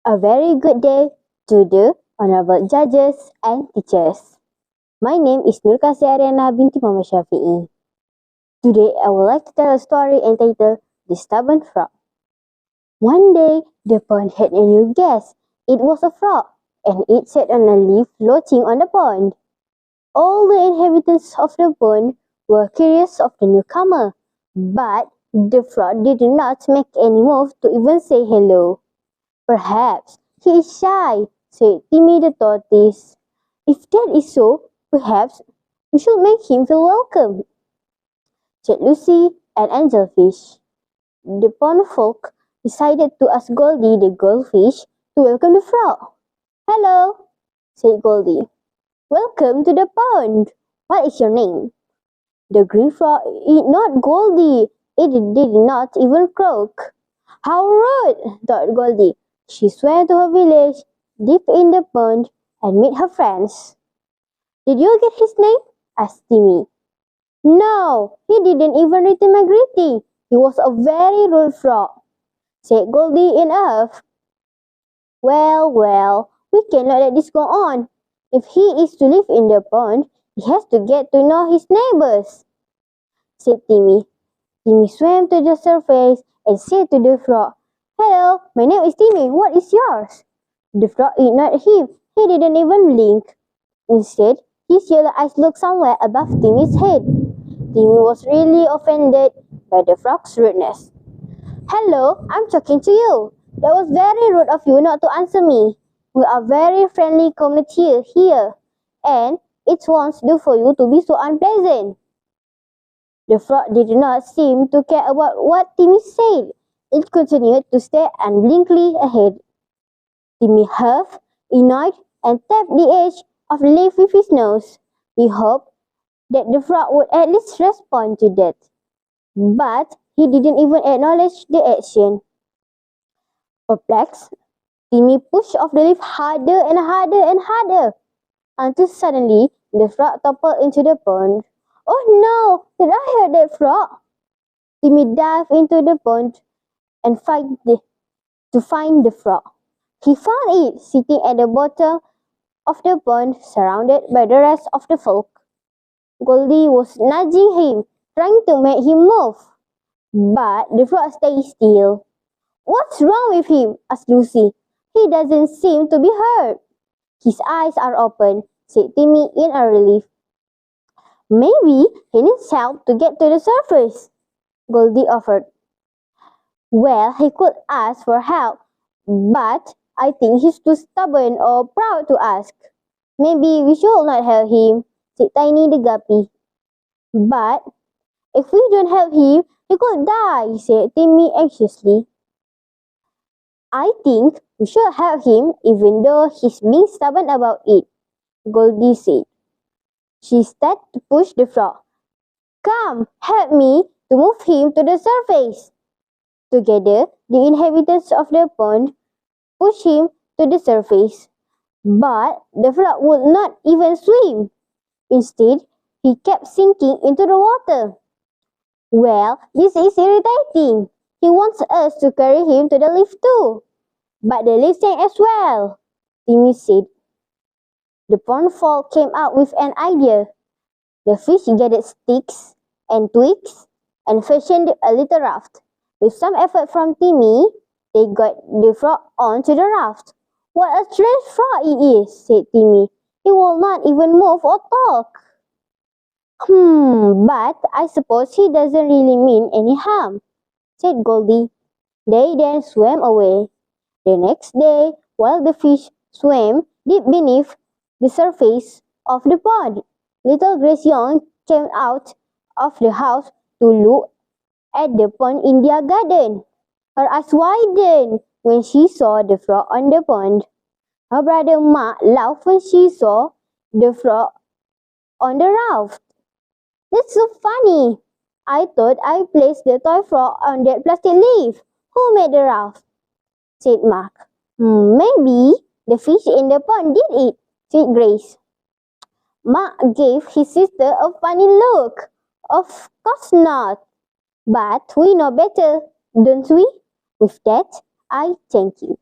A very good day to the honorable judges and teachers. My name is Nur Kasih Ariana binti Muhammad Syafi'i. Today I would like to tell a story entitled The Stubborn Frog. One day the pond had a new guest. It was a frog, and it sat on a leaf floating on the pond. All the inhabitants of the pond were curious of the newcomer, but the frog did not make any move to even say hello. "Perhaps he is shy," said Timmy the tortoise. "If that is so, perhaps we should make him feel welcome," said Lucy, an angelfish. The pond folk decided to ask Goldie the goldfish to welcome the frog. "Hello," said Goldie. "Welcome to the pond. What is your name?" The green frog ignored Goldie. It did not even croak. "How rude," thought Goldie. She swam to her village, dipped in the pond, and met her friends. "Did you get his name?" asked Timmy. "No, he didn't even return my greeting. He was a very rude frog," said Goldie in a huff. Well, we cannot let this go on. If he is to live in the pond, he has to get to know his neighbors," said Timmy. Timmy swam to the surface and said to the frog, "Hello, my name is Timmy. What is yours?" The frog ignored him. He didn't even blink. Instead, his yellow eyes looked somewhere above Timmy's head. Timmy was really offended by the frog's rudeness. "Hello, I'm talking to you. That was very rude of you not to answer me. We are very friendly community here, and it won't do for you to be so unpleasant." The frog did not seem to care about what Timmy said. It continued to stare unblinkingly ahead. Timmy huffed, annoyed, and tapped the edge of the leaf with his nose. He hoped that the frog would at least respond to that. But he didn't even acknowledge the action. Perplexed, Timmy pushed off the leaf harder and harder and harder, until suddenly the frog toppled into the pond. "Oh no! Did I hurt that frog?" Timmy dived into the pond and to find the frog. He found it sitting at the bottom of the pond, surrounded by the rest of the folk. Goldie was nudging him, trying to make him move. But the frog stayed still. "What's wrong with him?" asked Lucy. "He doesn't seem to be hurt." "His eyes are open," said Timmy in a relief. "Maybe he needs help to get to the surface," Goldie offered. "Well, he could ask for help, but I think he's too stubborn or proud to ask. Maybe we should not help him," said Tiny the guppy. "But if we don't help him, he could die," said Timmy anxiously. "I think we should help him even though he's being stubborn about it," Goldie said. She started to push the frog. "Come, help me to move him to the surface." Together, the inhabitants of the pond pushed him to the surface. But the frog would not even swim. Instead, he kept sinking into the water. "Well, this is irritating. He wants us to carry him to the leaf too." "But the leaf sank as well," Timmy said. The pond folk came up with an idea. The fish gathered sticks and twigs and fashioned a little raft. With some effort from Timmy, they got the frog onto the raft. "What a strange frog it is," said Timmy. "He will not even move or talk." But I suppose he doesn't really mean any harm," said Goldie. They then swam away. The next day, while the fish swam deep beneath the surface of the pond, little Grace Young came out of the house to look at the pond in their garden. Her eyes widened when she saw the frog on the pond. Her brother Mark laughed when she saw the frog on the raft. "That's so funny. I thought I placed the toy frog on that plastic leaf. Who made the raft?" said Mark. Maybe the fish in the pond did it," said Grace. Mark gave his sister a funny look. "Of course not. But we know better, don't we?" With that, I thank you.